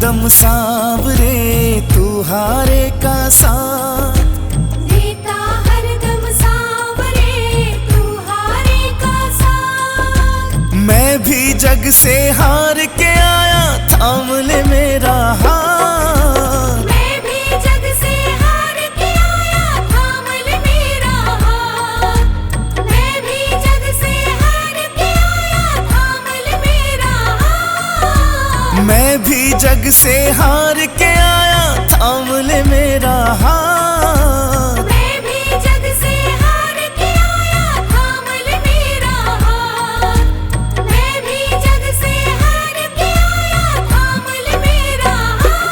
दम सांवरे तू हारे का साथ देता हर दम सांवरे तू हारे का साथ। मैं भी जग से हार के आया थाम ले मेरा हाथ। मैं भी जग से हार के आया थाम ले मेरा हाथ। मैं भी जग से हार के आया थाम ले मेरा हाथ। मैं भी जग से हार के आया थाम ले मेरा हाथ। मैं भी जग से हार के आया थाम ले मेरा हाथ। मैं भी जग से हार के आया थाम ले मेरा हाथ।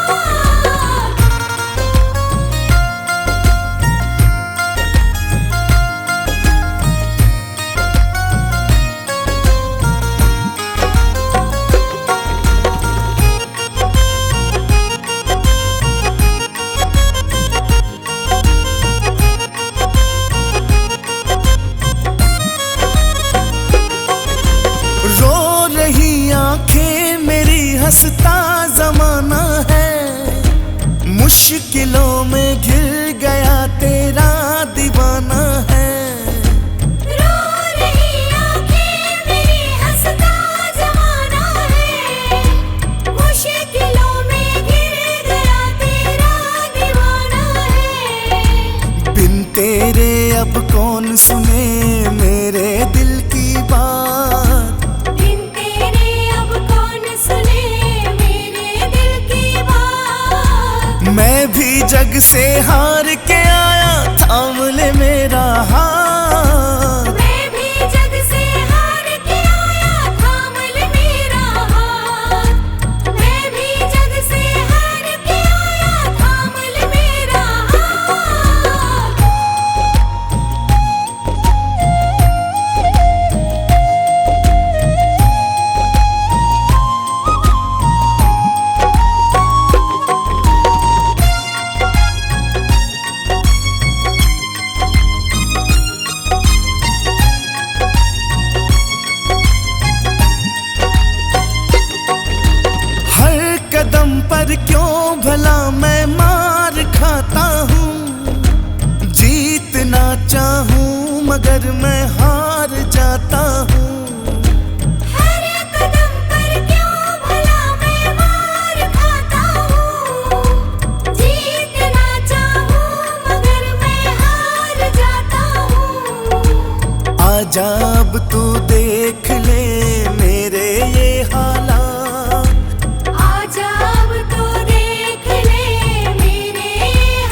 रो रही आंखें मेरी हंसता जमाना है। मुश्किलों में घिर गया तेरा दीवाना है। रो रही आंखें मेरी हंसता जमाना है। मुश्किलों में घिर गया तेरा दीवाना है। बिन तेरे अब कौन सुने मेरे दिल की बात। बिन तेरे अब कौन सुने मेरे दिल की बात। मैं भी जग से हार के आया थाम ले मेरा हाथ। मैं भी जग से हार के आया थाम ले मेरा हाथ। मैं भी जग से हार के आया थाम ले मेरा हाथ। हर कदम पर क्यों भला मैं मार खाता हूँ। जीतना चाहूँ मगर मैं हार जाता हूँ। हर कदम पर क्यों भला मैं मार खाता हूँ। जीतना चाहूँ मगर मैं हार जाता हूँ। आजा अब तू देख ले मेरे ये हालात। आजा अब तो देख ले मेरे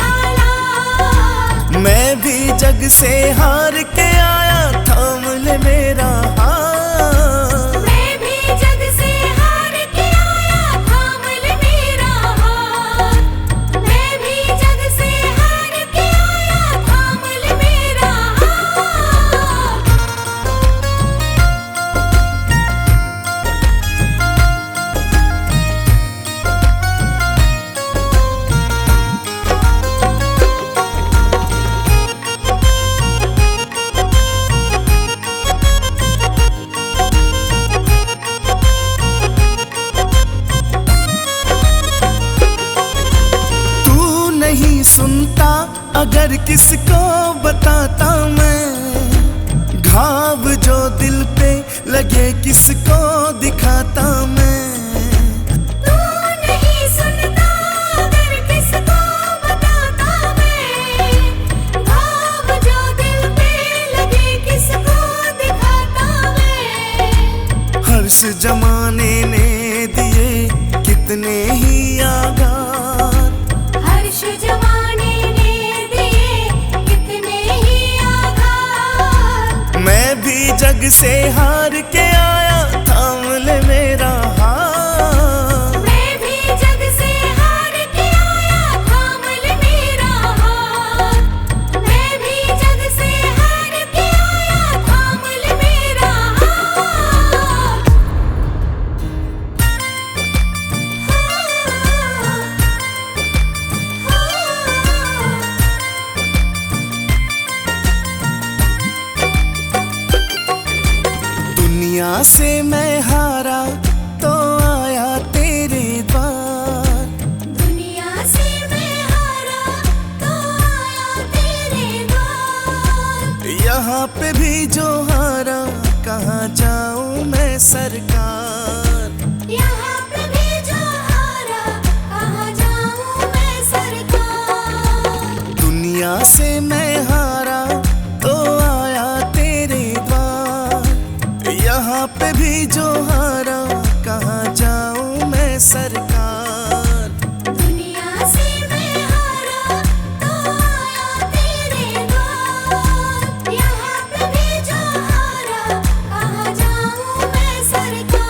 हालात। मैं भी जग से हार के आया थाम ले मेरा हाथ। मैं भी जग से हार के आया थाम ले मेरा हाथ। मैं भी जग से हार के आया थाम ले मेरा हाथ। तू नहीं सुनता अगर किसको बताता मैं। घाव जो दिल पे लगे किसको दिखाता मैं। तू नहीं सुनता अगर किसको बताता मैं। घाव जो दिल पे लगे किसको दिखाता मैं। हर्ष जमाने ने दिए कितने ही आघात। हर्ष जमाने ने दिए कितने ही आघात। मैं भी जग से हार के आया थाम ले मेरा हाथ। मैं भी जग से हार के आया थाम ले मेरा हाथ। मैं भी जग से हार के आया थाम ले मेरा हाथ। दुनिया से मैं हारा तो आया तेरे द्वार। यहाँ पे भी जो हारा, कहाँ जाऊं मैं सरकार। यहाँ पे भी जो हारा, कहाँ जाऊं मैं सरकार। दुनिया से मैं हारा तो आया तेरे द्वार। यहाँ पे भी जो हारा, कहाँ जाऊं मैं सरकार। दुनिया से मैं हारा तो आया तेरे द्वार। यहाँ पे भी जो हारा, कहाँ जाऊं मैं सरकार।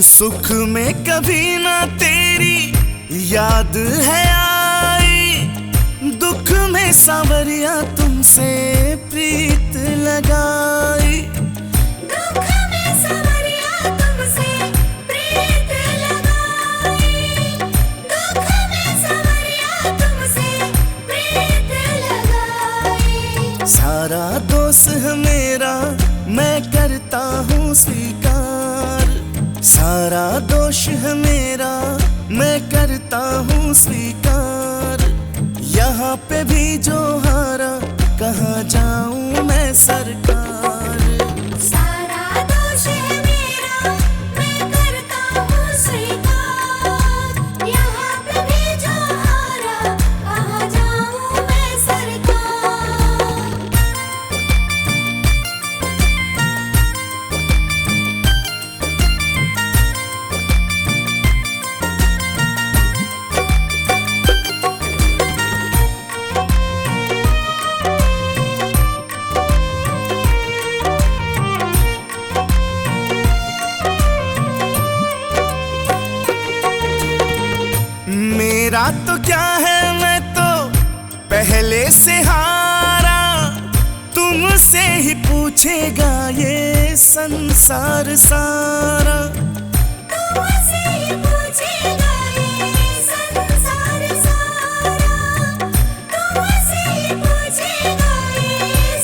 सुख में कभी ना तेरी याद है आई, दुख में सांवरिया तुमसे प्रीत लगाई। दुख में सांवरिया तुमसे प्रीत लगाई। दुख में सांवरिया तुमसे प्रीत लगाई। सारा दोष है मेरा, मैं करता हूँ स्वीकार। सारा दोष है मेरा, मैं करता हूँ स्वीकार। यहाँ पे भी जो हारा, कहाँ जाऊँ मैं सरकार। सारा दोष है मेरा, मैं करता हूँ स्वीकार। यहाँ पे भी जो हारा, कहाँ जाऊँ मैं सरकार। मेरा तो क्या है, मैं तो पहले से हारा। तुमसे ही पूछेगा ये संसार सारा। तुमसे ही पूछेगा ये संसार सारा। तुमसे ही पूछेगा ये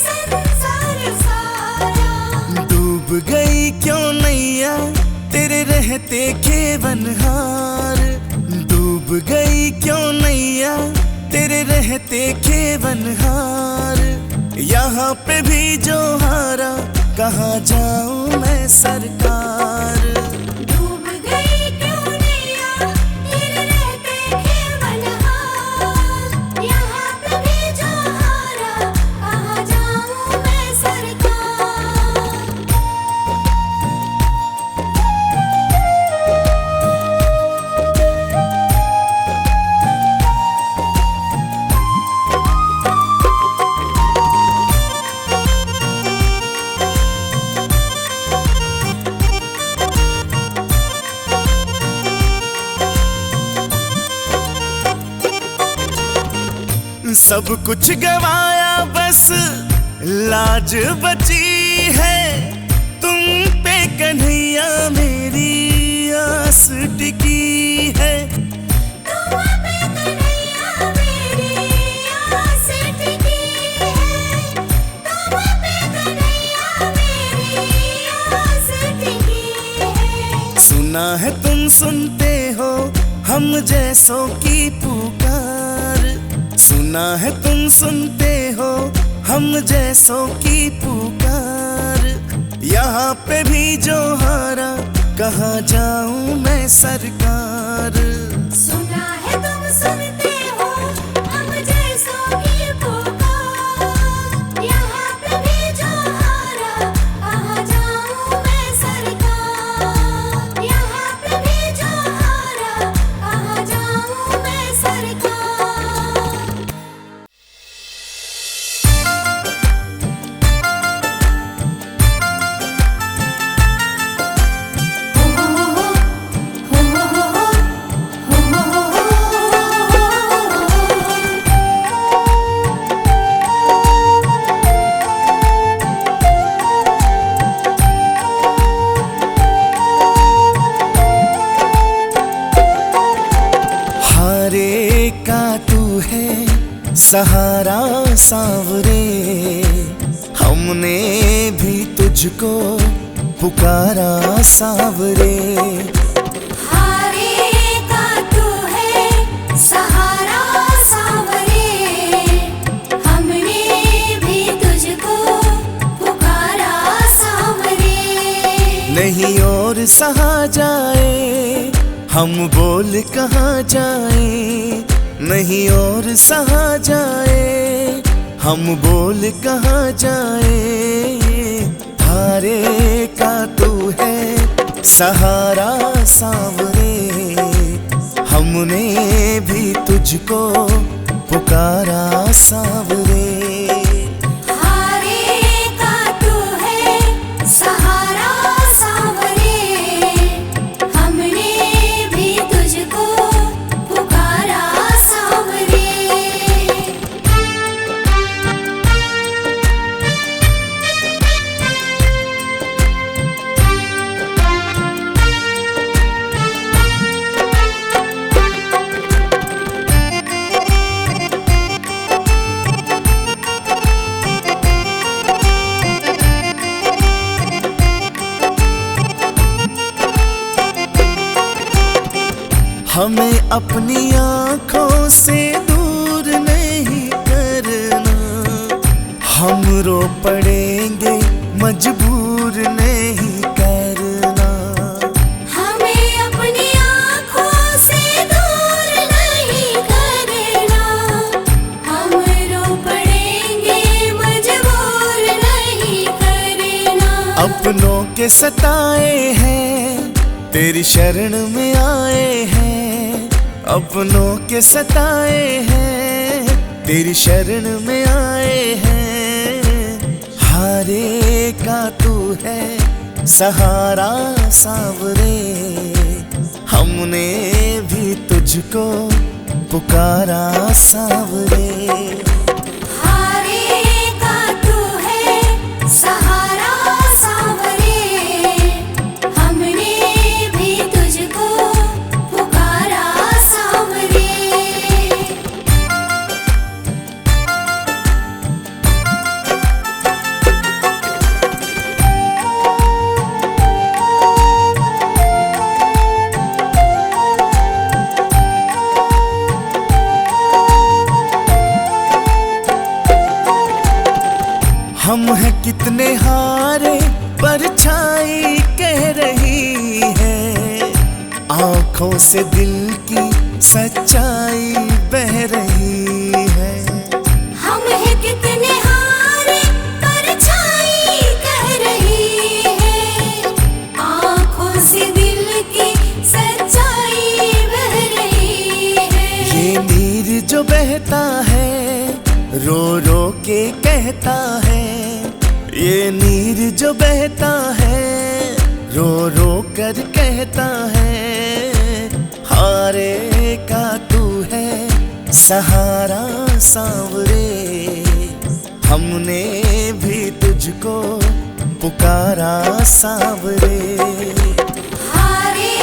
संसार सारा। डूब गई क्यों नैया, तेरे रहते खेवनहार। डूब गई क्यों नैया, तेरे रहते खेवनहार। यहाँ पे भी जो हारा, कहाँ जाऊँ मैं सरकार। डूब गई क्यों नैया, तेरे रहते खेवनहार। यहाँ पे भी जो हारा, कहाँ जाऊँ मैं सरकार। सब कुछ गवाया, बस लाज बची है। तुम पे कन्हैया मेरी आस टिकी है। तुम पे कन्हैया मेरी आस टिकी है। तुम पे कन्हैया मेरी आस टिकी है। सुना है तुम सुनते हो हम जैसों की पुकार। सुना है तुम सुनते हो हम जैसों की पुकार। यहाँ पे भी जो हारा, कहाँ जाऊँ मैं सरकार। सुना है तुम सुनते हो हम जैसों की पुकार। यहाँ पे भी जो हारा, कहाँ जाऊँ मैं सरकार। यहाँ पे भी जो हारा, कहाँ जाऊँ मैं सरकार। सहारा सांवरे, हमने भी तुझको पुकारा सांवरे। हारे का तू है सहारा सांवरे, हमने भी तुझको पुकारा सांवरे। नहीं और सहा जाए, हम बोल कहाँ जाए। नहीं और सहा जाए, हम बोल कहाँ जाए। हारे का तू है सहारा सांवरे, हमने भी तुझको पुकारा सांवरे। हारे का तू है सहारा सांवरे, हमने भी तुझको पुकारा सांवरे। हमें अपनी आँखों से दूर नहीं करना, हम रो पड़ेंगे मजबूर नहीं करना। हमें अपनी आँखों से दूर नहीं करना, हम रो पड़ेंगे मजबूर नहीं करना। अपनों के सताए हैं तेरी शरण में आए हैं, अपनों के सताए हैं तेरी शरण में आए हैं। हारे का तू है सहारा सांवरे, हमने भी तुझको पुकारा सांवरे। हारे का तू है सहारा सांवरे, हमने भी तुझको पुकारा सांवरे। हम हैं कितने हारे परछाई कह रही है, आंखों से दिल की सच्चाई बह रही है। हम हैं कितने हारे परछाई कह रही है, आँखों से दिल की सच्चाई बह रही है। ये नीर जो बहता है रो रो के कहता है, ये नीर जो बहता है रो रो कर कहता है। हारे का तू है सहारा सांवरे, हमने भी तुझको पुकारा सांवरे। हारे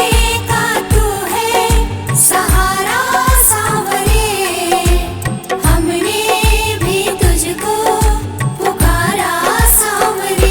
का तू है सहारा सांवरे, हमने भी तुझको पुकारा सांवरे।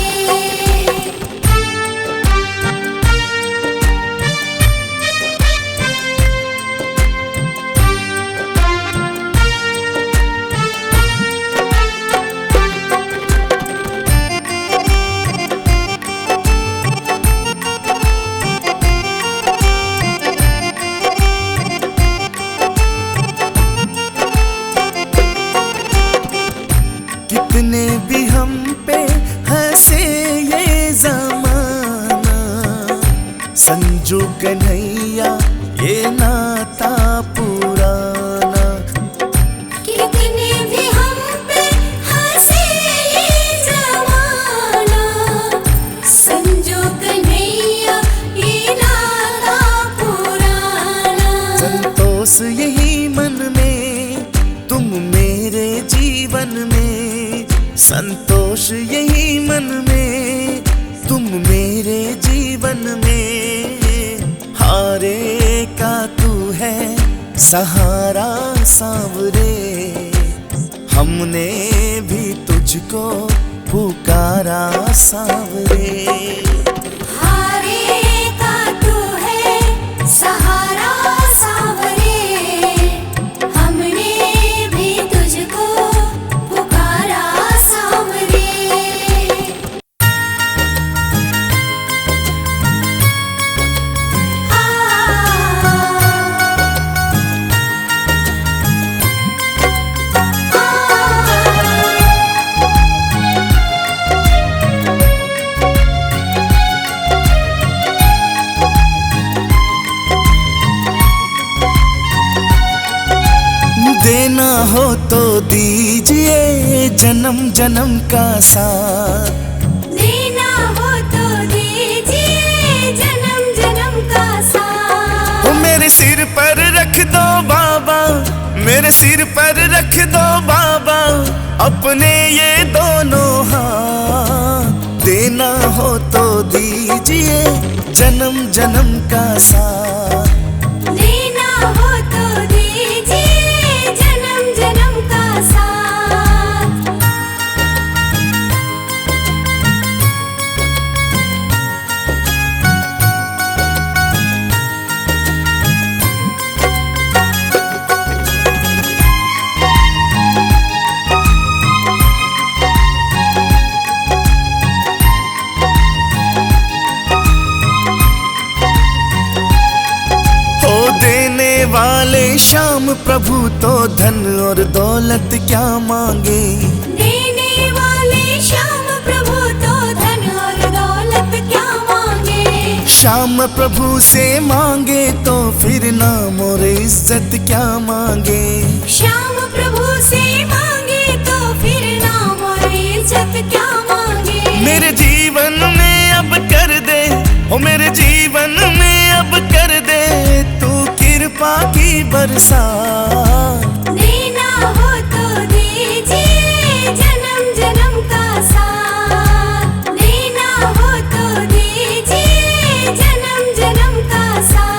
कितने भी हम पे हंसे ये जमाना, संजू कन्हैया ये नाता पुराना। कितने भी हम पे हंसे ये जमाना, संजो कन्हैया ये नाता पुराना। संतोष यही मन में तुम मेरे जीवन में, संतोष यही मन में तुम मेरे जीवन में। हारे का तू है सहारा सांवरे, हमने भी तुझको पुकारा सांवरे। हारे का तू है सहारा सांवरे, हमने भी तुझको पुकारा सांवरे। देना हो तो दीजिए जन्म जन्म का साथ, देना हो तो दीजिए जन्म जन्म का साथ। ओ मेरे सिर पर रख दो बाबा, मेरे सिर पर रख दो बाबा अपने ये दोनों हाथ। देना हो तो दीजिए जन्म जन्म का साथ, देना हो तो दीजिए जन्म जन्म का साथ। वाले श्याम प्रभु तो धन और दौलत क्या मांगे। देने वाले श्याम प्रभु तो धन और दौलत क्या मांगे। श्याम प्रभु से मांगे तो फिर नाम और इज्जत क्या मांगे। श्याम प्रभु से मांगे तो फिर नाम और इज्जत क्या मांगे। मेरे जीवन में अब कर दे, ओ मेरे जीवन में अब कर दे तू कृपा की बरसात। देना हो तो दीजिए जन्म जन्म का साथ, देना हो तो दीजिए जन्म जन्म का साथ।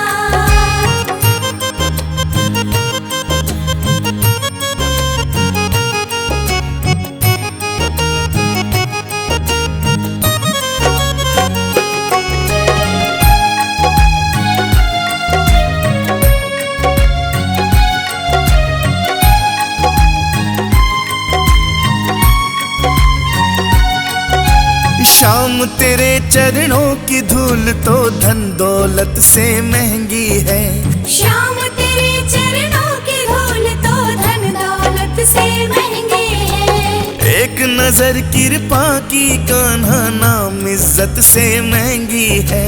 श्याम तेरे चरणों की धूल तो धन दौलत से महंगी है। श्याम तेरे चरणों की धूल तो धन दौलत से महंगे है। एक नजर कृपा की कान्हा नाम इज्जत से महंगी है।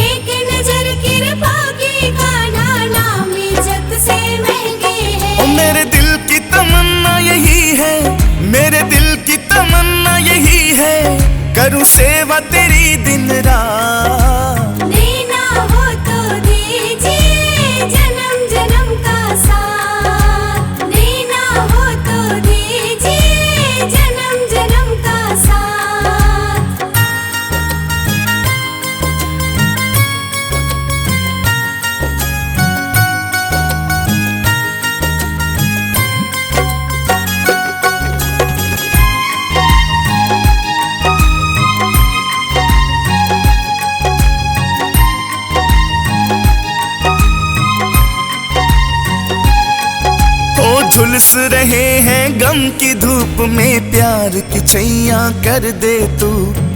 एक नजर कृपा की कान्हा नाम इज्जत से महंगे है। ओ मेरे दिल की तमन्ना यही है, मेरे दिल की तमन्ना यही है करूं सेवा तेरी दिन रात। देना हो तो दीजिए जन्म जन्म का साथ, देना हो तो दीजिए जन्म जन्म का साथ। झुलस रहे हैं गम की धूप में प्यार की छैया कर दे तू।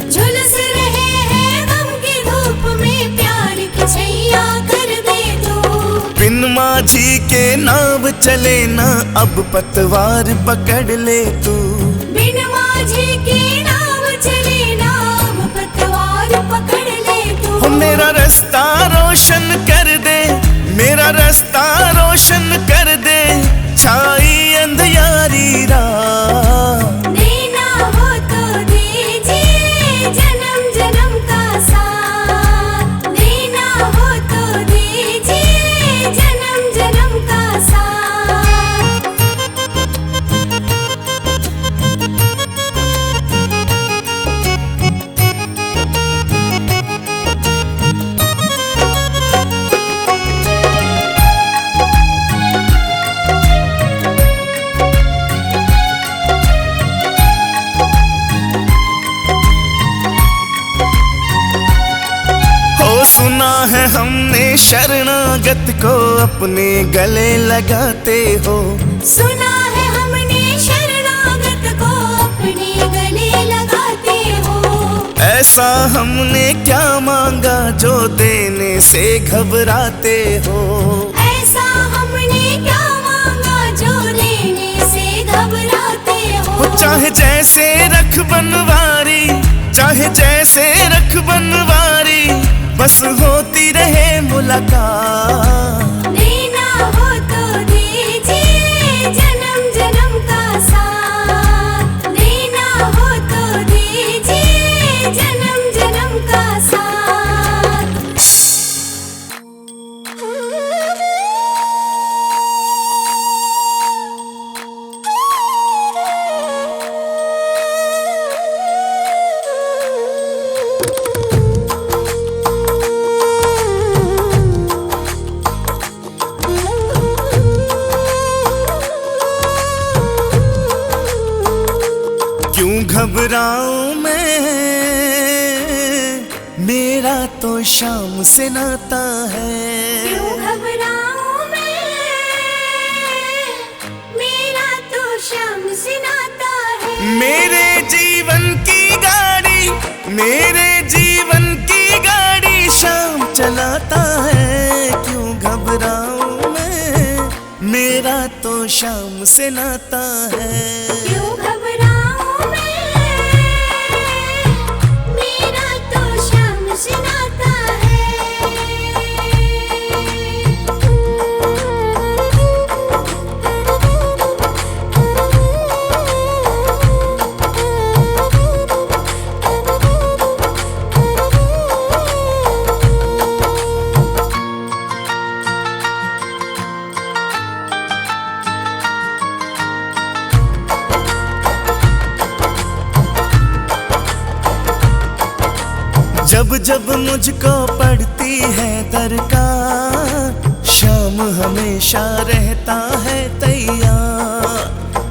झुलस रहे हैं गम की धूप में प्यार की छैया कर दे तू। बिन माझी के नाव चले ना अब पतवार पकड़ ले तू। बिन माझी की नाव चले ना अब पतवार पकड़ ले तू। मेरा रास्ता रोशन कर दे, मेरा रास्ता रोशन कर दे छाई अंधियारी रात। देना हो तो दीजिए जन्म जन्म का साथ, देना हो तो दीजिए जन्म जन्म का साथ। सुना है हमने शरणागत को अपने गले लगाते हो। सुना है हमने शरणागत को अपने गले लगाते हो। ऐसा हमने क्या मांगा जो देने से घबराते हो। ऐसा हमने क्या मांगा जो देने से घबराते हो। चाहे जैसे रख बनवारी, चाहे जैसे रख बनवारी, बस होती रहे मुलाकात। देना हो तो दीजिए जन्म जन्म का साथ। देना हो तो दीजिए जन्म जन्म का साथ। क्यों घबराऊं मैं, मेरा तो शाम से नाता है। क्यों घबराऊं मैं, मेरा तो शाम से नाता है। मेरे जीवन की गाड़ी, मेरे जीवन की गाड़ी शाम चलाता है। क्यों घबराऊं मैं, मेरा तो शाम से नाता है। क्यों घबराऊं मैं, मेरा तो शाम से नाता है। जब जब मुझको पड़ती है दरकार, शाम हमेशा रहता है तैयार।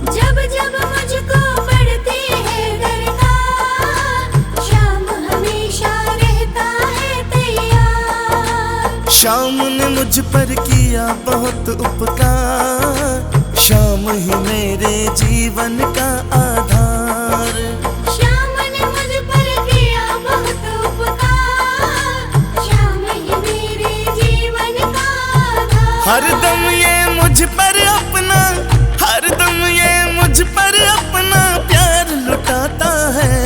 जब जब मुझको पड़ती है दरकार, शाम हमेशा रहता है तैयार। शाम ने मुझ पर किया बहुत उपकार, शाम ही मेरे जीवन का आधार। शाम ने मुझ पर किया बहुत उपकार, शाम ही मेरे जीवन का आधार। हरदम ये मुझ पर अपना, हरदम ये मुझ पर अपना प्यार लुटाता है।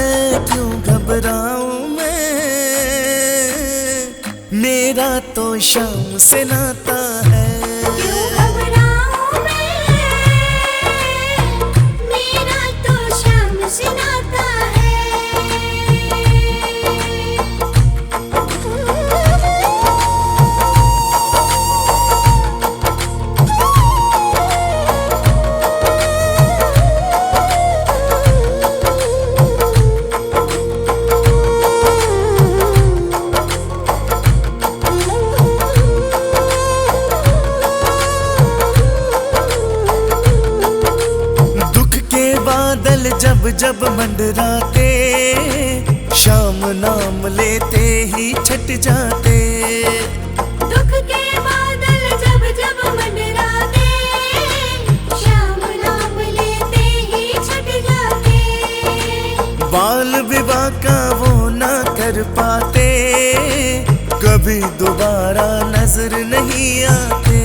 क्यों घबराऊं मैं, मेरा तो शाम से नाता है। क्यों घबराऊं मैं, मेरा तो शाम से नाता है। दुख के बादल जब जब मंडराते, शाम नाम लेते ही छट जाते। दुख के बादल जब जब मंडराते, शाम नाम लेते ही छट जाते। बाल विवाह का वो ना कर पाते, कभी दोबारा नजर नहीं आते।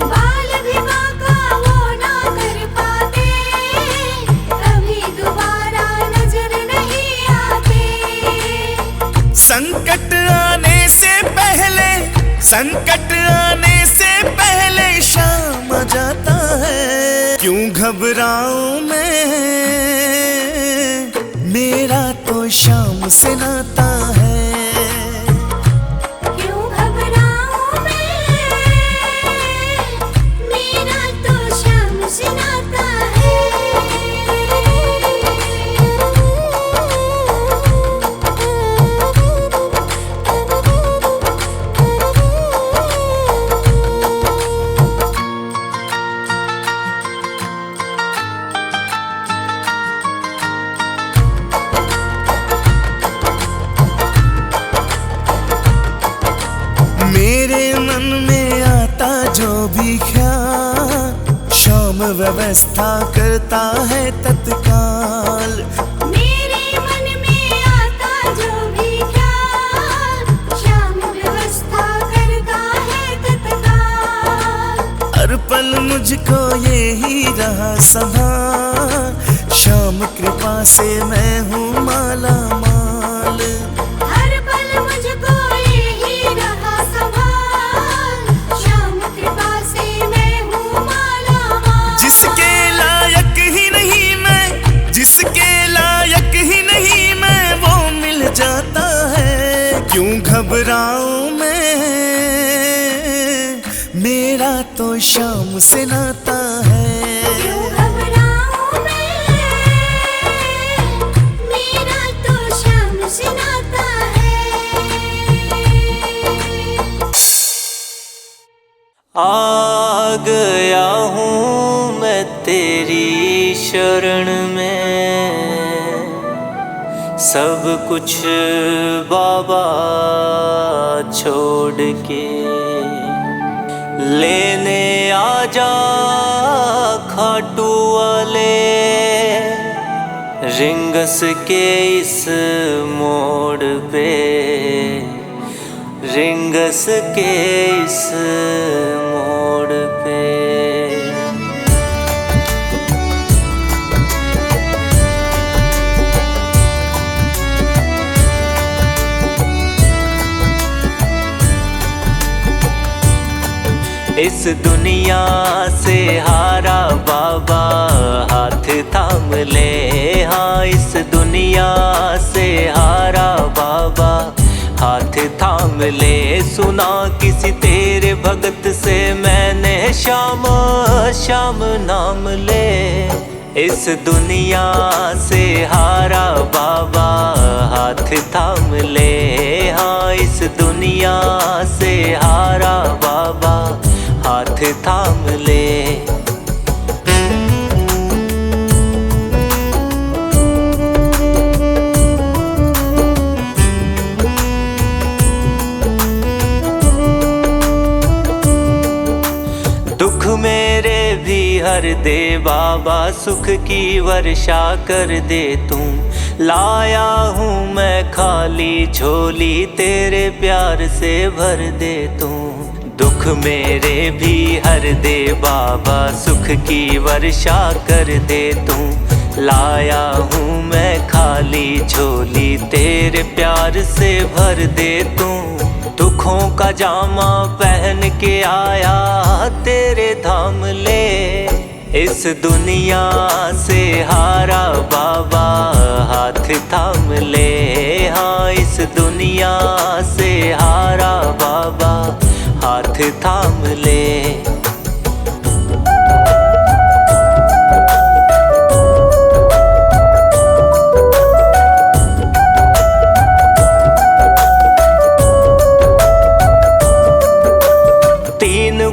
बाल विवाह का वो ना कर पाते, कभी दोबारा नजर नहीं आते। संकट आने से पहले, संकट आने से पहले शाम आ जाता है। क्यों घबराऊं मैं, मेरा तो शाम से नाता है। क्यों घबराऊं मैं, मेरा तो शाम से नाता है। भी ख्याल, शाम व्यवस्था करता है तत्काल। मेरे मन में आता जो भी ख्याल, शाम व्यवस्था करता है तत्काल। हर पल मुझको ये ही रहा संभाल, शाम कृपा से मैं हूँ माला माल। हर पल मुझको ये ही रहा संभाल, शाम कृपा से मैं हूँ माला माल। जिसके लायक ही नहीं मैं, जिसके लायक ही नहीं मैं, वो मिल जाता है। क्यों घबराऊं मैं, मेरा तो शाम से नाता है। क्यों घबराऊं मैं, मेरा तो शाम से नाता है। आ गया हूँ मैं तेरी शरण में, सब कुछ बाबा छोड़ के लेने आजा खाटू वाले, रिंगस के इस मोड़ पे, रिंगस के इस मोड़ पे। इस दुनिया से हारा बाबा हाथ थाम ले, हाँ इस दुनिया से हारा बाबा हाथ थाम ले। सुना किसी तेरे भगत से मैंने श्याम श्याम नाम ले। इस दुनिया से हारा बाबा हाथ थाम ले, हाँ इस दुनिया से हारा बाबा हाथ थाम ले। दुख मेरे भी हर दे बाबा, सुख की वर्षा कर दे तू। लाया हूँ मैं खाली झोली, तेरे प्यार से भर दे तू। दुख मेरे भी हर दे बाबा, सुख की वर्षा कर दे तू। लाया हूँ मैं खाली झोली, तेरे प्यार से भर दे तू। दुखों का जामा पहन के आया तेरे धाम ले। इस दुनिया से हारा बाबा हाथ थाम ले, हाँ इस दुनिया से हारा बाबा हाथ थाम ले।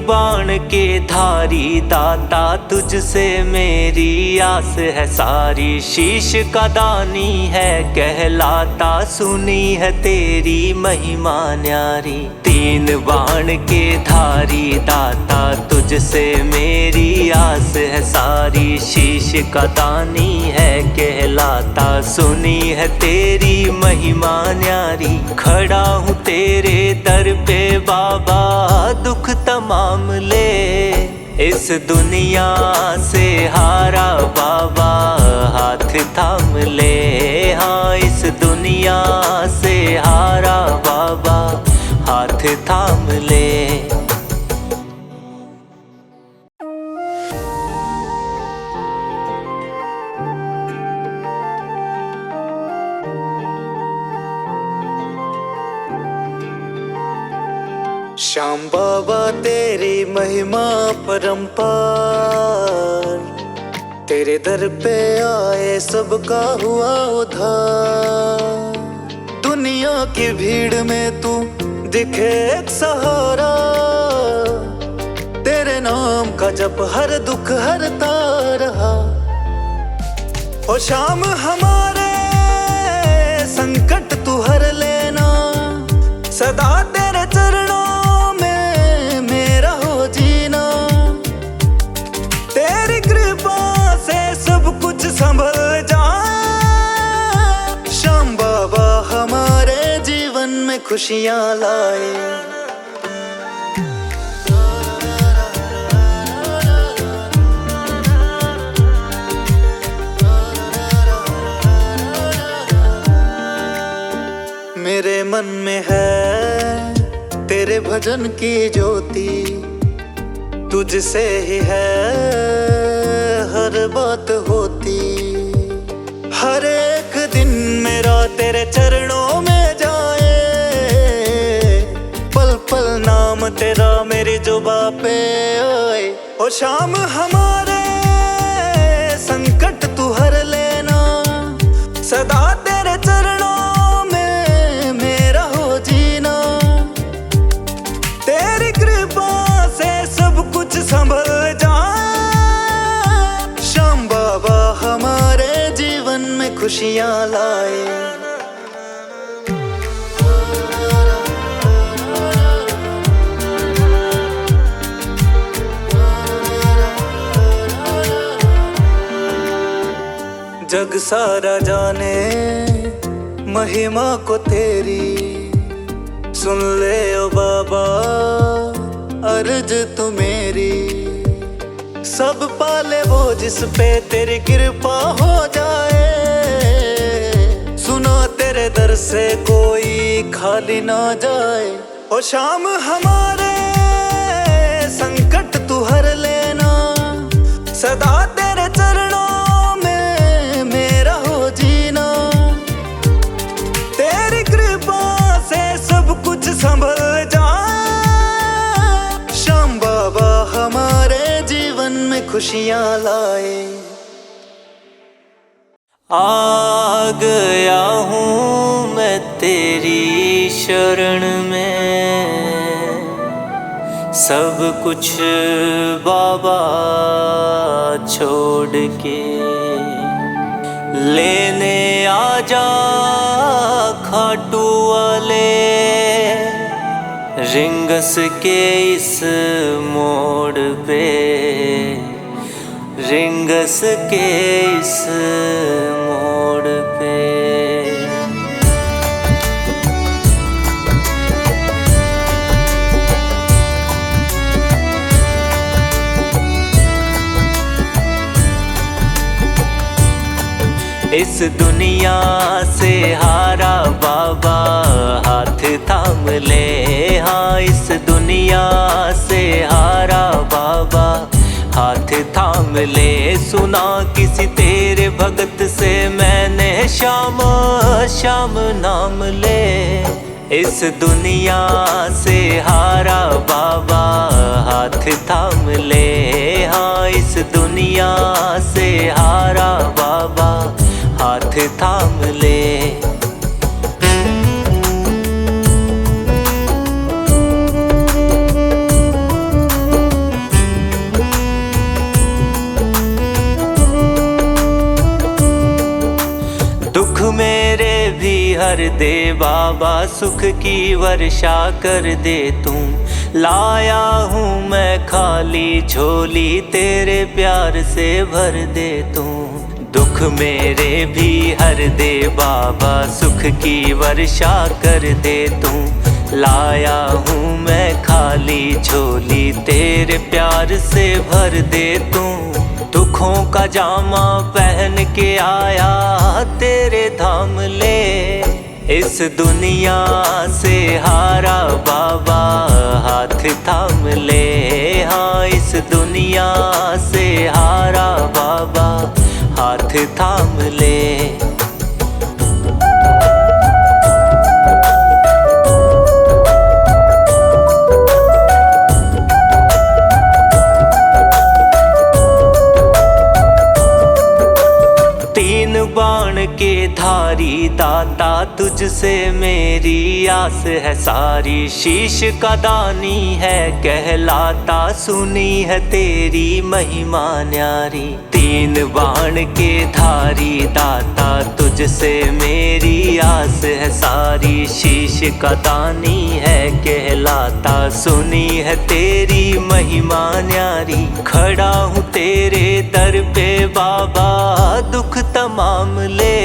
बाण के धारी दाता, तुझसे मेरी आस है सारी। शीश का दानी है कहलाता, सुनी है तेरी महिमा न्यारी। तीन बाण के धारी दाता, तुझसे मेरी आस है सारी। शीश का दानी है कहलाता, सुनी है तेरी महिमा न्यारी। खड़ा हूँ तेरे दर पे बाबा, दुख तमाम ले। इस दुनिया से हारा बाबा हाथ थाम ले, हाँ इस दुनिया से हारा बाबा हाथ थाम ले। श्याम बाबा तेरी महिमा परंपार, तेरे दर पे आए सबका हुआ उद्धार। दुनिया की भीड़ में तू दिखे एक सहारा, तेरे नाम का जप हर दुख हरता रहा। ओ श्याम हमारे संकट तू हर लेना, सदा तेरे चरणों में मेरा हो जीना। खुशियाँ लाए। मेरे मन में है तेरे भजन की ज्योति, तुझसे ही है हर बात होती। हर एक दिन मेरा तेरे चरणों में जाए, पल पल नाम तेरा मेरी जुबां पे आए। ओ शाम हमारे संकट तू हर लेना, सदा तेरे चरणों में मेरा हो जीना। तेरी कृपा से सब कुछ संभल जाए। श्याम बाबा हमारे जीवन में खुशियाँ लाए। जग सारा जाने महिमा को तेरी, सुन ले ओ बाबा अर्ज तू मेरी। सब पाले वो जिस पे तेरी कृपा हो जाए, सुनो तेरे दर से कोई खाली ना जाए। ओ शाम हमारे संकट तू हर लेना, सदा तेरे चरणों में मेरा हो जीना। तेरी कृपा से सब कुछ संभल जाए। श्याम बाबा हमारे जीवन में खुशियाँ लाए। आ गया हूँ मैं तेरी शरण में, सब कुछ बाबा छोड़ के लेने आजा खाटू वाले। रिंगस के इस मोड़ पे, रिंगस के इस मोड़ पे। इस दुनिया से हारा बाबा हाथ थाम ले। हाँ इस दुनिया से हारा बाबा हाथ थाम ले। सुना किसी तेरे भगत से मैंने श्याम श्याम नाम ले। इस दुनिया से हारा बाबा हाथ थाम ले। हाँ इस दुनिया से हारा बाबा हाथ थाम ले। दुख मेरे भी हर दे बाबा, सुख की वर्षा कर दे तू। लाया हूँ मैं खाली झोली, तेरे प्यार से भर दे तू। दुख मेरे भी हर दे बाबा, सुख की वर्षा कर दे तू। लाया हूँ मैं खाली झोली, तेरे प्यार से भर दे तू। दुखों का जामा पहन के आया तेरे धाम ले। इस दुनिया से हारा बाबा हाथ थाम ले। हाँ इस दुनिया से हारा बाबा हाथ थाम ले। तीन बाण के धारी दाता, तुझसे मेरी आस है सारी। शीश का दानी है कहलाता, सुनी है तेरी महिमा न्यारी। तीन बाण के धारी दाता, तुझसे मेरी आस है सारी। शीश का दानी है कहलाता, सुनी है तेरी महिमा न्यारी। खड़ा हूँ तेरे दर पे बाबा, दुख तमाम ले।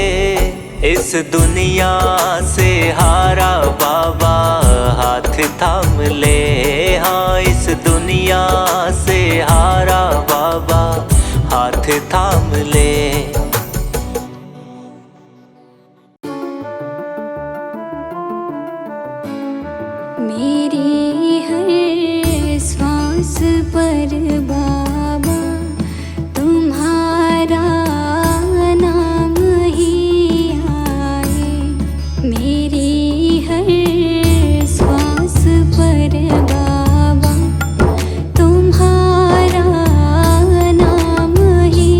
इस दुनिया से हारा बाबा हाथ थाम ले। हाँ, इस दुनिया से हारा बाबा हाथ थाम ले। मेरी हर सांस पर बाबा तुम्हारा नाम ही आए। मेरी हर सांस पर बाबा तुम्हारा नाम ही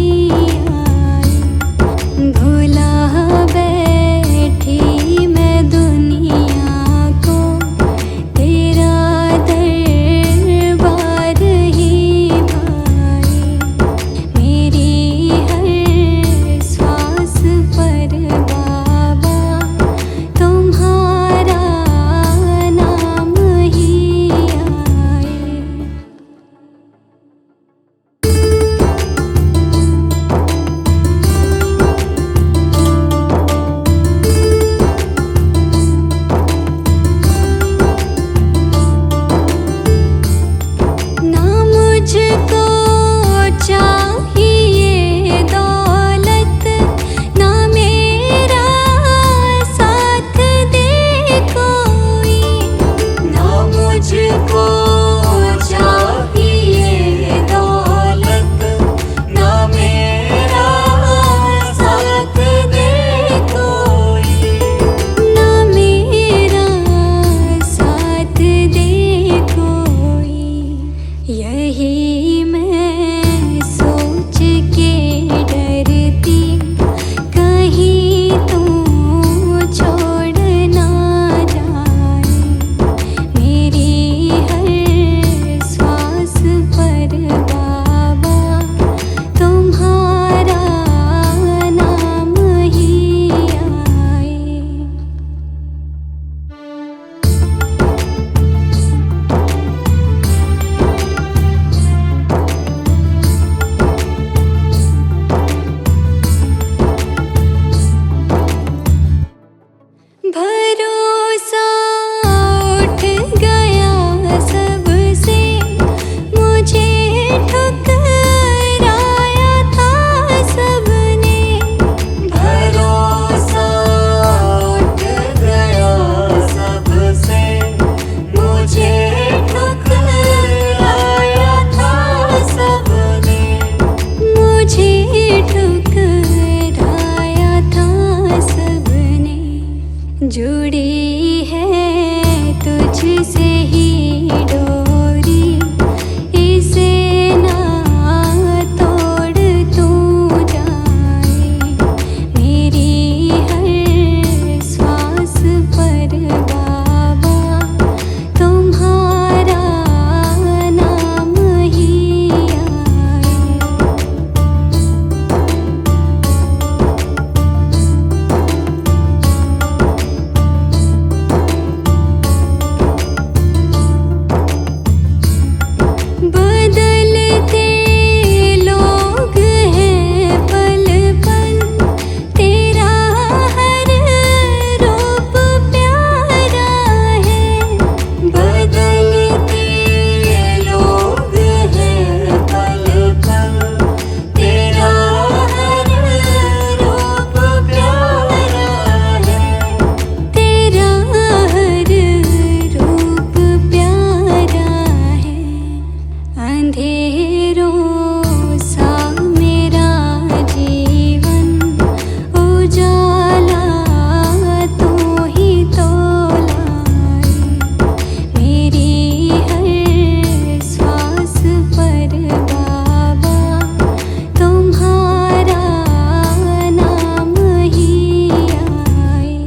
आए। भुला बैठी मैं दुनिया को, तेरा दरबार ही भाए। मेरी हर सांस पर बाबा तुम्हारा नाम ही आए। ना मुझको चाहिए दौलत, ना मेरा साथ दे कोई। ना मुझको चाहिए दौलत, ना मेरा साथ दे कोई। ना मेरा साथ दे कोई। यही मैं सोच के डरती, कहीं तू छोड़ ना जाए। मेरी हर सांस पर बाबा तुम्हारा नाम ही आए। भरोसा उठ गया सबसे, मुझे ठुकराया था सबने। भरोसा उठ गया सबसे, मुझे ठुकराया था सबने। मुझे ठुकराया था सबने। जुड़ी है तुझसे ही डोरी, इसे ना तोड़ तू जाए। मेरी हर सांस पर बाबा तुम्हारा नाम ही आए। बदलते लोग हैं पल पल, तेरा हर रूप प्यारा है। बदलते लोग हैं पल पल, तेरा हर रूप प्यारा है। तेरा हर रूप प्यारा है। अंधेरों सा मेरा जीवन उजाला तू ही तो लाए। मेरी हर सांस पर बाबा तुम्हारा नाम ही आए।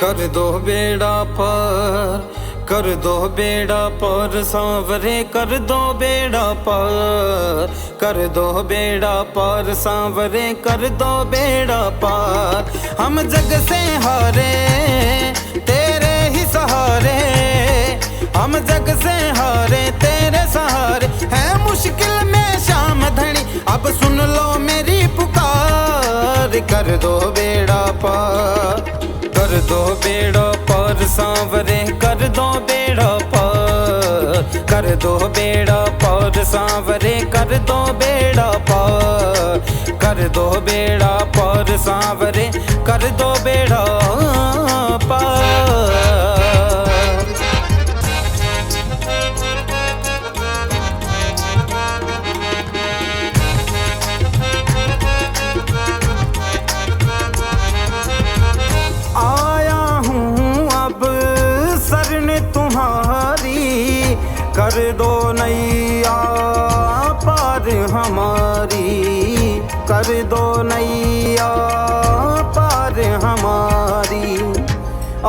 कर दो बेड़ा पार, कर दो बेड़ा पार सांवरे, कर दो बेड़ा पार, कर दो बेड़ा पार सांवरे, कर दो बेड़ा पार। हम जग से हारे तेरे ही सांवरे, हम जग से हारे तेरे सहारे, है मुश्किल में शाम धनी, अब सुन लो मेरी पुकार। कर दो बेड़ा पार, कर दो बेड़ा पार सांवरे, कर दो बेड़ा पार, कर दो बेड़ा पार सांवरे, कर दो बेड़ा पार, कर दो बेड़ा पार सांवरे, कर दो बेड़ा पार। आया हूँ अब शरण तुम्हारी, कर दो नैया पार हमारी, कर दो नैया पार हमारी।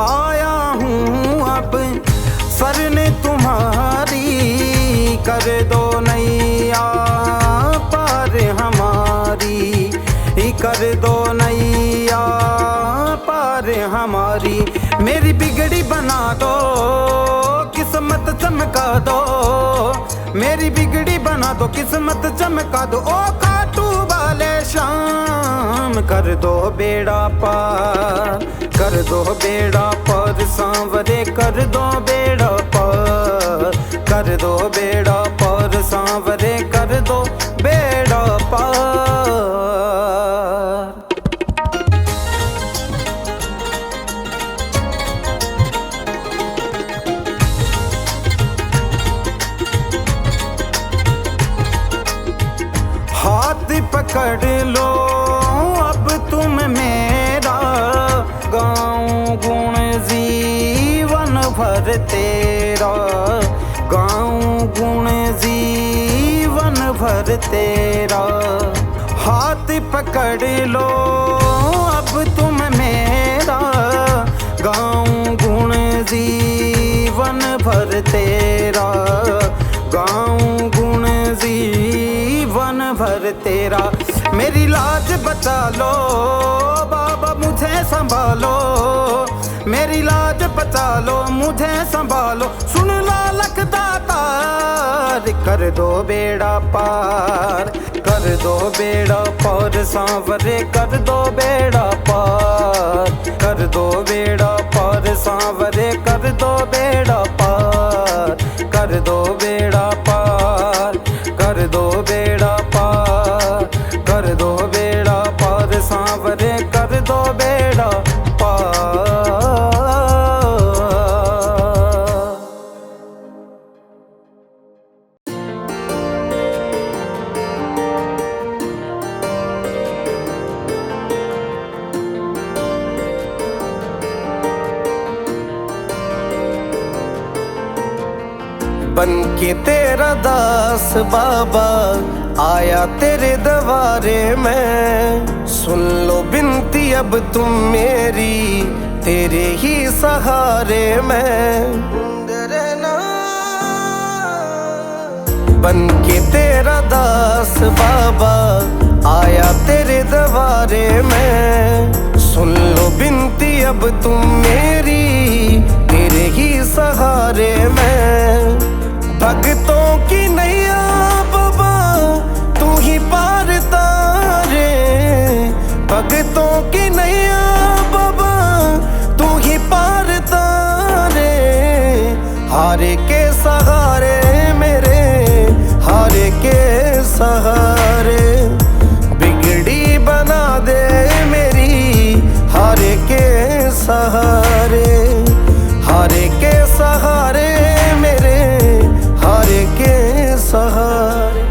आया हूँ अब शरण तुम्हारी, कर दो नैया पार हमारी, कर दो नैया पार हमारी। मेरी बिगड़ी बना दो, किस्मत चमका दो, मेरी बिगड़ी बना दो, किस्मत चमका दो, ओ खाटू वाले शाम। कर दो बेड़ा पार, कर दो बेड़ा पार सांवरे, कर दो बेड़ा पार, कर दो बेड़ा पार सांवरे, कर दो बेड़ा पार। हाथ पकड़ लो अब तुम मेरा, गाऊं गुण जीवन भर तेरा, गाऊं गुण जीवन भर तेरा। हाथ पकड़ लो अब तुम मेरा, गाऊं गुण जीवन भर तेरा, गाऊं गुण जीवन भर तेरा। मेरी लाज बचा लो बाबा मुझे संभालो, मेरी लाज बचा लो मुझे संभालो, सुन लो लखदातार। कर दो बेड़ा पार, कर दो बेड़ा पार सांवरे, कर दो बेड़ा पार, कर दो बेड़ा पार सांवरे, कर दो बेड़ा पार, कर दो बेड़ा पार, कर दो बेड़ा पार, कर दो बेड़ा पार सांवरे, कर दो बेड़ा पार। बन के तेरा दास बाबा आया तेरे दरबारे में, सुन लो बिनती अब तुम मेरी, तेरे ही सहारे में। बन के तेरा दास बाबा आया तेरे दरबारे में, सुन लो बिनती अब तुम मेरी, तेरे ही सहारे में। भक्तों की नैया बाबा तू ही पार तारे, भक्तों की नैया बाबा तू ही पार तारे। हारे के सहारे मेरे, हारे के सहारे, बिगड़ी बना दे मेरी, हारे के सहारे, हारे के सहारे मेरे, हारे के सहारे।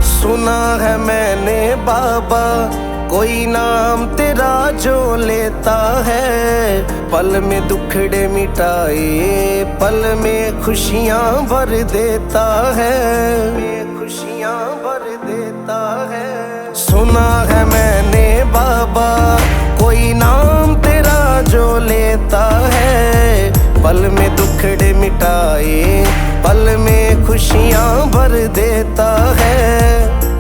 सुना है मैंने बाबा कोई नाम तेरा जो लेता है, पल में दुखड़े मिटाए, पल में खुशियाँ भर देता है, खुशियाँ भर देता है। सुना है मैंने बाबा कोई नाम तेरा जो लेता है, पल में दुखड़े भर देता है।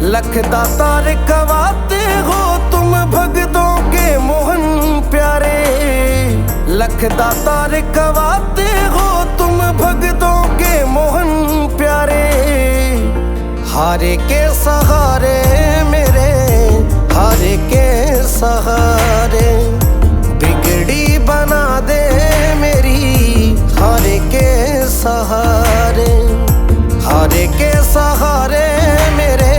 लख दातार कवाते हो तुम भगतों के मोहन प्यारे, लख दातार कवाते हो तुम भगतों के मोहन प्यारे। हारे के सहारे मेरे, हारे के सहारे, बिगड़ी बना दे मेरी हारे के सहारे। हारे के सहारे मेरे,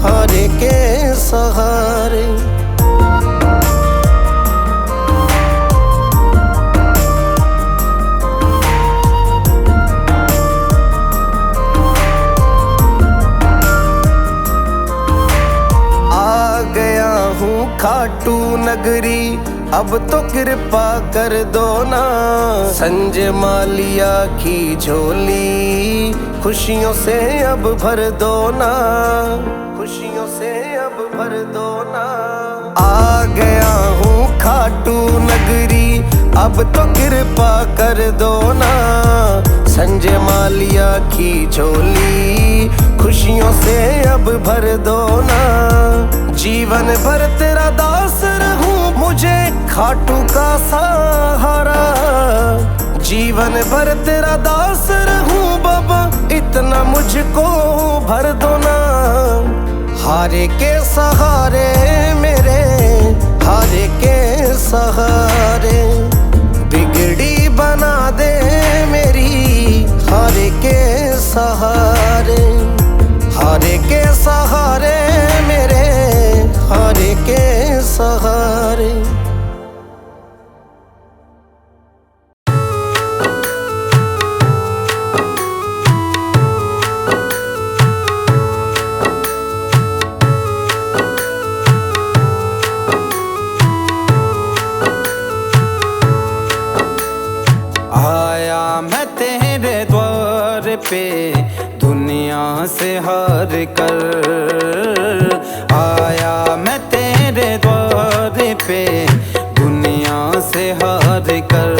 हारे के सहारे। आ गया हूँ खाटू नगरी, अब तो कृपा कर दो ना। संजय मालिया की झोली खुशियों से अब भर दो ना, खुशियों से अब भर दो ना। आ गया हूँ खाटू नगरी, अब तो कृपा कर दो ना। संजय मालिया की झोली खुशियों से अब भर दो ना। जीवन भर तेरा दास रहूं, मुझे खाटू का सहारा। जीवन भर तेरा दास रहूं बाबा, इतना मुझको भर दो ना। हारे के सहारे मेरे, हारे के सहारे, बिगड़ी बना दे मेरी हारे के सहारे। हारे के सहारे मेरे, हारे के सहारे। आया मैं तेरे द्वार पे दुनिया से हार कर। आया मैं तेरे द्वार पे दुनिया से हार कर।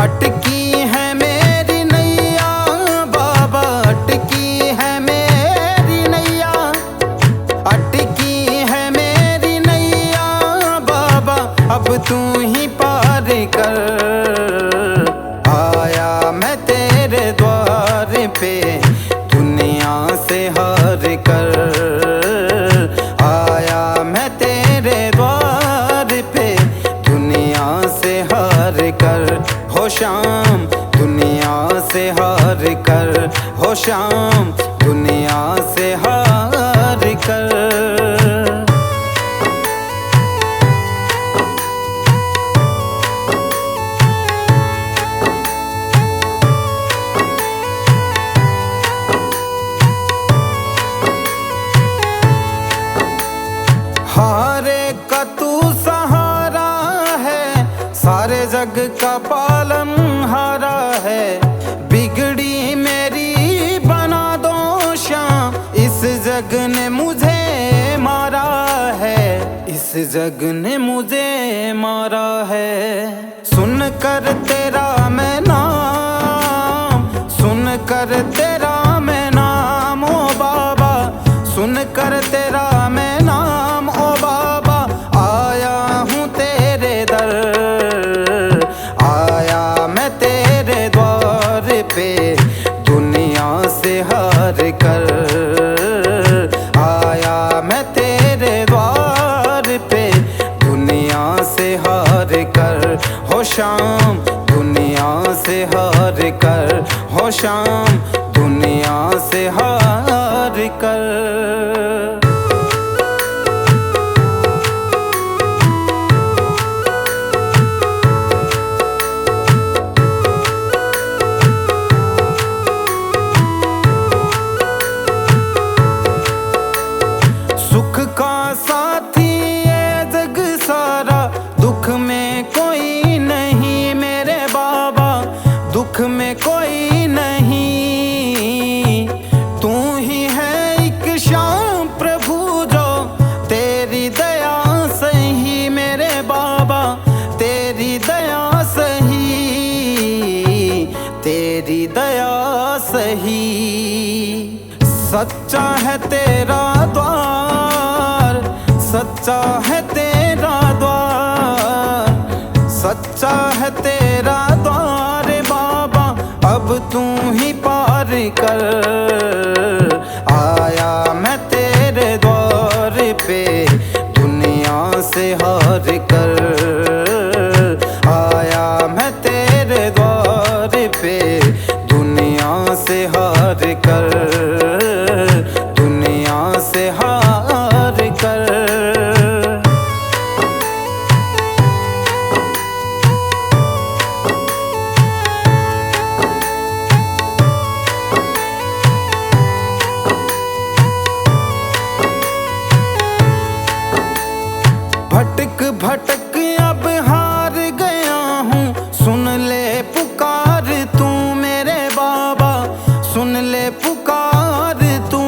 अटकी है मेरी नैया बाबा, अटकी है मेरी नैया, अटकी है मेरी नैया बाबा, अब तू ही पार कर। आया मैं तेरे द्वार पे दुनिया से हार कर। आया मैं तेरे द्वार पे दुनिया से हार कर। हो शाम दुनिया से हार कर, हो शाम दुनिया से हार कर। हारे का तू सहारा है, सारे जग का पालन हारा है। बिगड़ी मेरी बना दो शाम, इस जग ने मुझे मारा है, इस जग ने मुझे मारा है। सुन कर तेरा मैं नाम, सुन कर तेरा मैं नाम ओ बाबा, सुन कर तेरा मैं नाम ओ बाबा। आया हूँ तेरे दर, आया मैं तेरे द्वार पे दुनिया से हार कर। आया मैं तेरे द्वार पे दुनिया से हार कर। हो शाम दुनिया से हार कर, हो शाम दुनिया से हार कर। सुख का साथी ये जग सारा, दुख में कोई नहीं मेरे बाबा, दुख में कोई नहीं। तू ही है एक शाम सच्चा है तेरा द्वार, सच्चा है तेरा द्वार, सच्चा है तेरा द्वार बाबा, अब तू ही पार कर। आया मैं तेरे द्वार पे दुनिया से हार कर, आया मैं तेरे द्वार पे दुनिया से हार कर, दुनिया से हार कर। भटक भटक अब हार गया हूँ, सुन ले पुकार तू मेरे बाबा, सुन ले पुकार तू।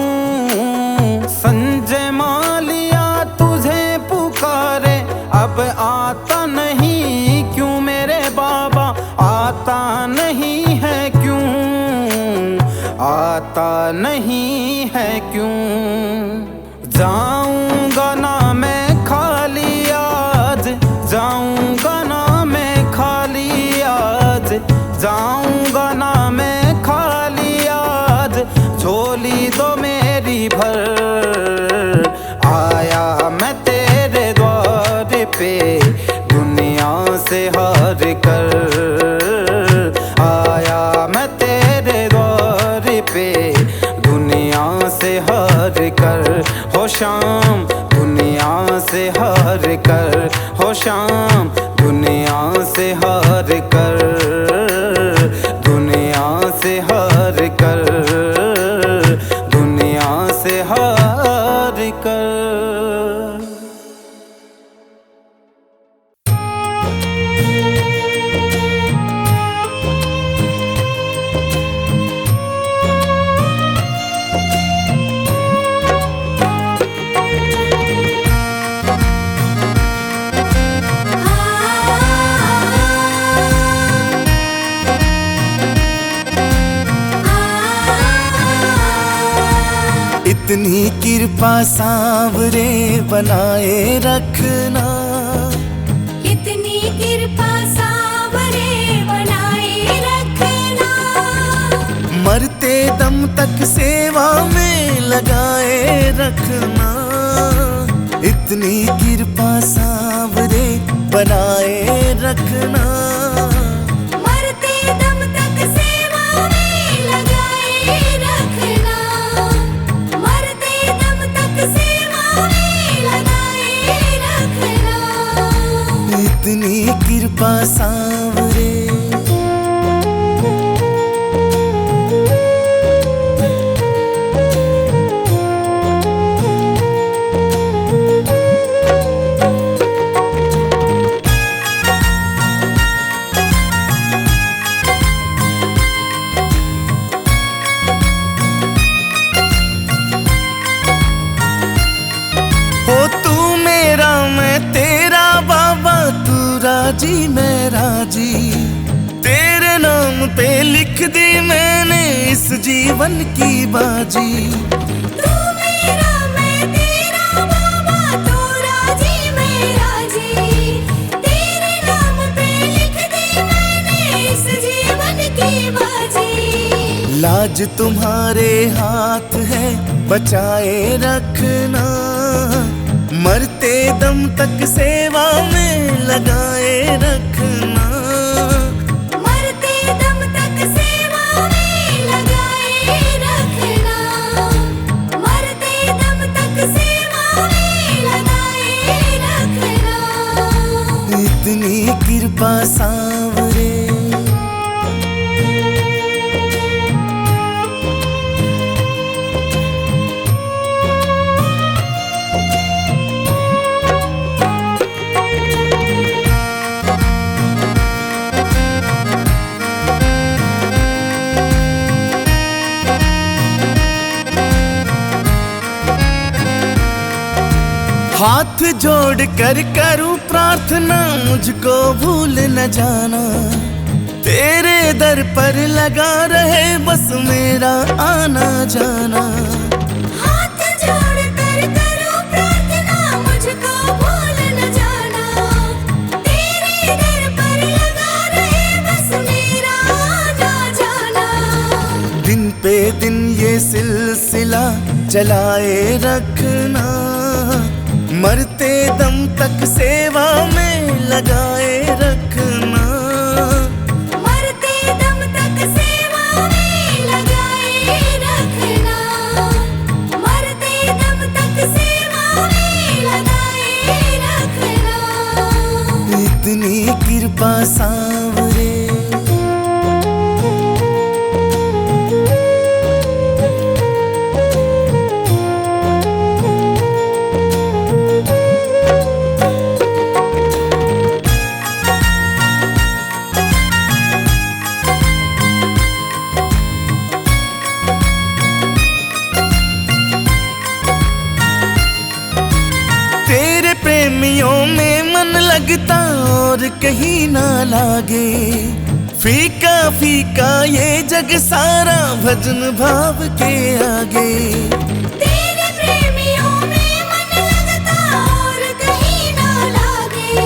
संजय मालिया तुझे पुकारे, अब आता नहीं क्यों मेरे बाबा, आता नहीं है क्यों, आता नहीं है क्यों। जाऊंगा ना मैं खाली आज, जाऊंगा ना मैं खाली आज, जाऊंगा ना मैं खाली आज, झोली दो मेरी भर। आया मैं तेरे द्वार पे दुनिया से हार कर, आया मैं तेरे द्वार पे दुनिया से हार कर। हो शाम दुनिया से हार कर, हो शाम दुनिया से हार कर, दुनिया से हार कर, दुनिया से हार कर। इतनी कृपा सांवरे बनाए रखना, इतनी कृपा सांवरे बनाए रखना, मरते दम तक सेवा में लगाए रखना। इतनी कृपा सांवरे बनाए रखना, मरते दम तक सेवा में लगाए रखना, मरते दम तक सेवा में लगाए रखना। इतनी कृपा सांवरे। राजी मैं राजी, तेरे नाम पे लिख दी मैंने इस जीवन की बाजी। तू मेरा मैं तेरा बाबा, तू राजी मैं राजी, तेरे नाम पे लिख दी मैंने इस जीवन की बाजी। लाज तुम्हारे हाथ है बचाए रखना, मरते दम तक सेवा में लगाए रखना, मरते दम तक सेवा में लगाए रखना, मरते दम तक सेवा में लगाए रखना। इतनी कृपा सांवरे। हाथ जोड़ कर करूं प्रार्थना, मुझको भूल न जाना, तेरे दर पर लगा रहे बस मेरा आना जाना। दिन ये सिलसिला चलाए रखना, मरते दम तक सेवा में लगाए रखना। मरते दम तक सेवा में लगाए रखना, मरते दम तक सेवा में लगाए रखना। इतनी कृपा सांवरे, तेरे प्रेमियों में मन लगता और कहीं ना लागे। फीका फीका ये जग सारा भजन भाव के आगे। तेरे प्रेमियों में मन लगता और कहीं ना लागे।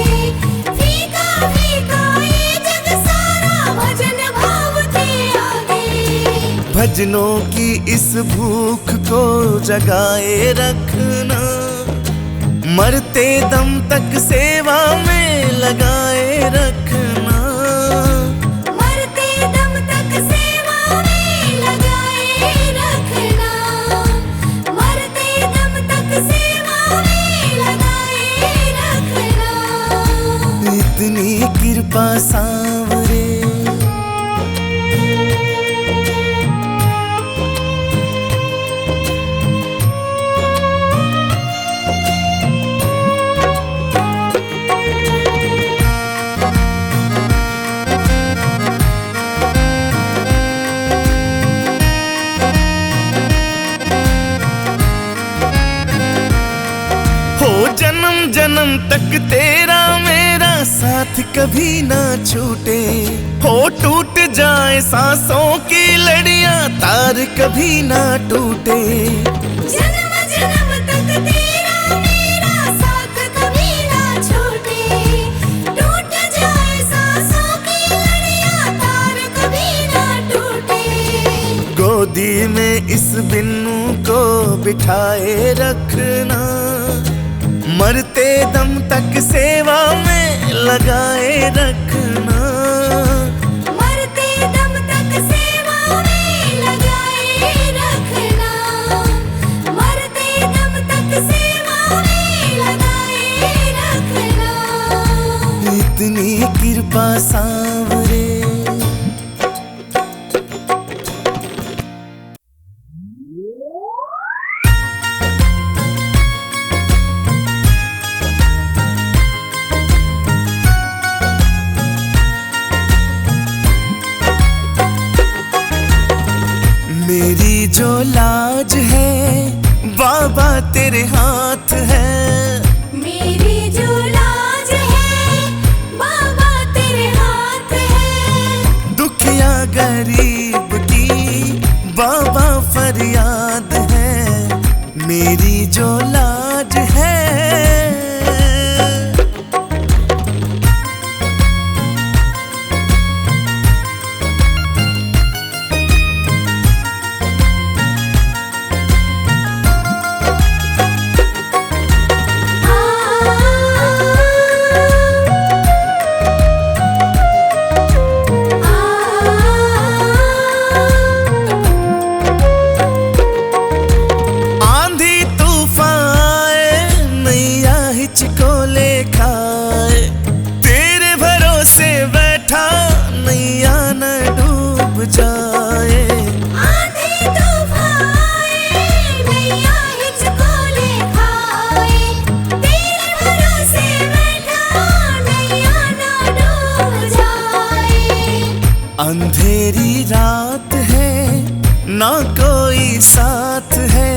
फीका फीका ये जग सारा भजन भाव के आगे। भजनों की इस भूख को जगाए रखना, मरते दम तक सेवा में लगाए रखना। मरते दम तक सेवा में लगाए रखना, मरते दम तक सेवा में लगाए रखना। इतनी कृपा सांवरे, जन्म जन्म तक तेरा मेरा साथ कभी ना छूटे। हो टूट जाए सांसों की लड़ियां तार कभी ना टूटे। जन्म जन्म तक तेरा मेरा साथ कभी ना छूटे। टूट जाए सांसों की लड़ियां तार कभी ना टूटे। गोदी में इस बिन्नू को बिठाए रखना, मरते दम तक सेवा में लगाए रखना। मरते दम तक सेवा में लगाए रखना, मरते दम तक सेवा में लगाए रखना। इतनी कृपा सांवरे, मेरी जो लाज है बाबा तेरे हाथ है। मेरी जो लाज है बाबा तेरे हाथ है। दुखिया गरीब की बाबा फरियाद है, मेरी जो लाज है। अंधेरी रात है ना कोई साथ है,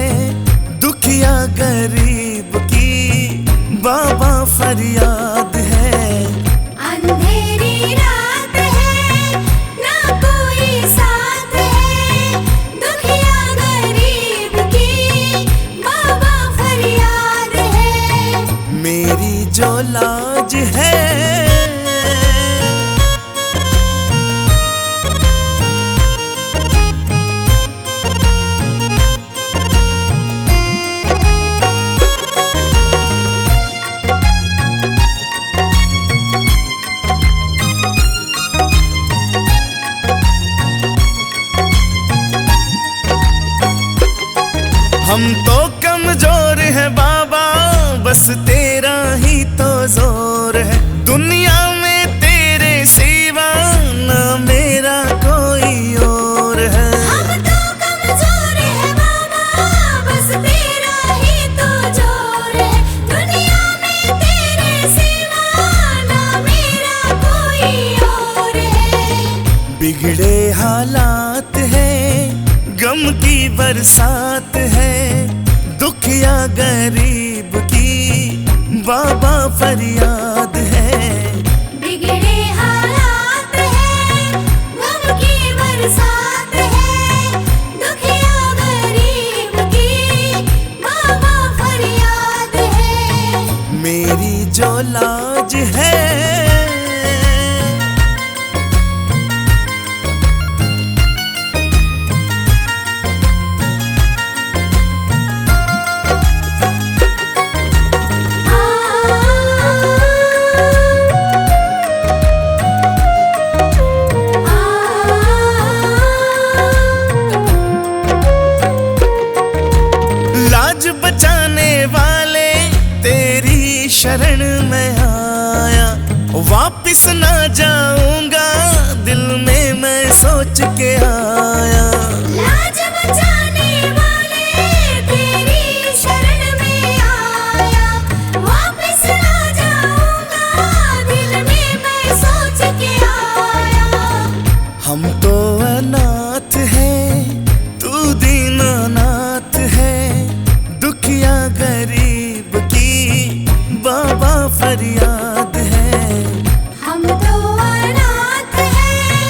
दुखिया गरीब की बाबा फरियाद है। अंधेरी रात है ना कोई साथ है, दुखिया गरीब की बाबा फरियाद है। मेरी जो लाज है हम तो कमजोर है बाबा, बस तेरा ही तो जोर है। दुनिया में तेरे सिवा ना मेरा कोई और है। हम तो कमजोर है बाबा, बस तेरा ही तो जोर है। दुनिया में तेरे सिवा ना मेरा कोई और है। बिगड़े हालात है, गम की बरसात है, दुखिया गरीब की बाबा फरियाद है। बिगड़े हालात है, गम की बरसात है, दुखिया गरीब की बाबा फरियाद है। मेरी जो लाज है बचाने वाले तेरी शरण में आया, वापिस ना जाऊंगा दिल में मैं सोच के आया। लाज बचाने वाले तेरी शरण में आया, वापिस ना जाऊंगा दिल में मैं सोच के आया। हम तो अनाथ हैं, तू दीनानाथ है, दुखिया गरीब की बाबा फरियाद है। हम तो अनाथ हैं,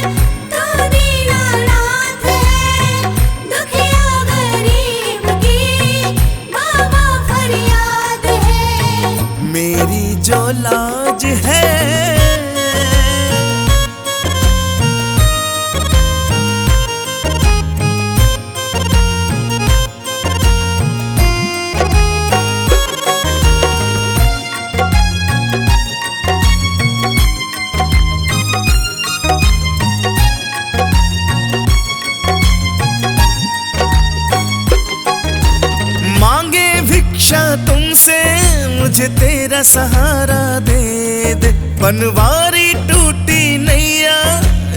तू दीनानाथ है, दुखिया गरीब की बाबा फरियाद है। मेरी जो लाज है तुमसे, मुझे तेरा सहारा दे दे। बनवारी टूटी नैया,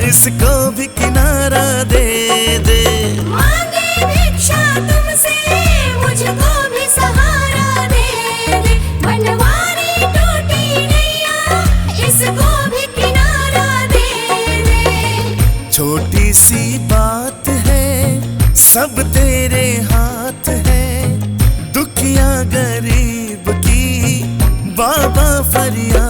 इसको भी किनारा दे दे। मांगे भिक्षा तुमसे, मुझको भी सहारा दे दे। बनवारी टूटी नैया, इसको भी किनारा दे दे। छोटी सी बात है, सब तेरे हाथ है, दुखिया गरीब की बाबा फरियाद